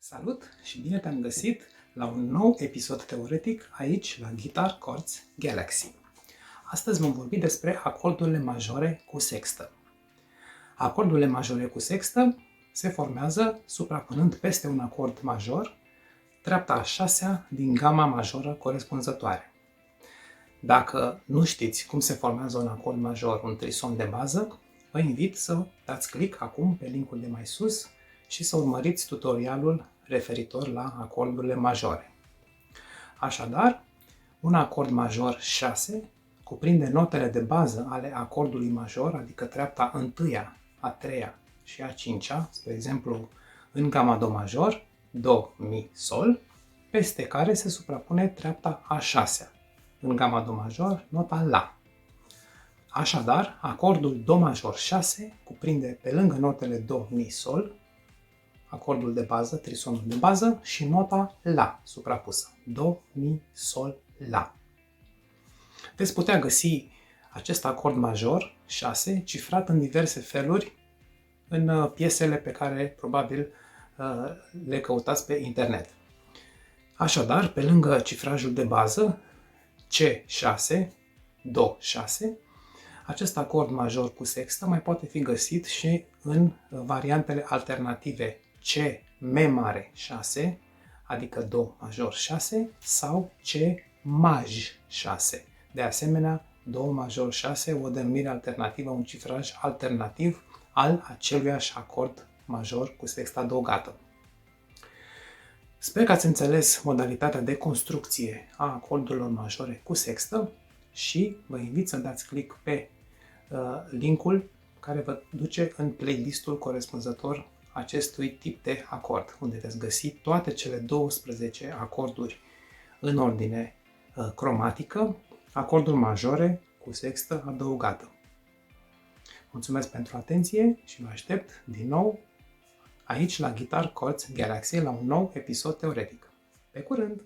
Salut și bine te-am găsit la un nou episod teoretic aici la Guitar Chords Galaxy. Astăzi vom vorbi despre acordurile majore cu sextă. Acordurile majore cu sextă se formează suprapunând peste un acord major treapta a șasea din gama majoră corespunzătoare. Dacă nu știți cum se formează un acord major, un trison de bază, vă invit să dați click acum pe linkul de mai sus și să urmăriți tutorialul referitor la acordurile majore. Așadar, un acord major 6 cuprinde notele de bază ale acordului major, adică treapta întâia, a treia și a cincea, spre exemplu în gama do major, do, mi, sol, peste care se suprapune treapta a șasea, în gama do major, nota la. Așadar, acordul do major 6 cuprinde pe lângă notele do, mi, sol, acordul de bază, trisonul de bază și nota la suprapusă. Do, mi, sol, la. Veți putea găsi acest acord major 6 cifrat în diverse feluri în piesele pe care probabil le căutați pe internet. Așadar, pe lângă cifrajul de bază C6, Do 6, acest acord major cu sextă mai poate fi găsit și în variantele alternative C Me mare 6, adică Do major 6, sau C Maj 6. De asemenea, Do major 6, o denumire alternativă, un cifraj alternativ al aceluiași acord major cu sextă adăugată. Sper că ați înțeles modalitatea de construcție a acordurilor majore cu sextă și vă invit să dați click pe linkul care vă duce în playlistul corespunzător acestui tip de acord, unde veți găsi toate cele 12 acorduri în ordine cromatică, acorduri majore cu sextă adăugată. Mulțumesc pentru atenție și vă aștept din nou aici la Guitar Chords Galaxy la un nou episod teoretic. Pe curând!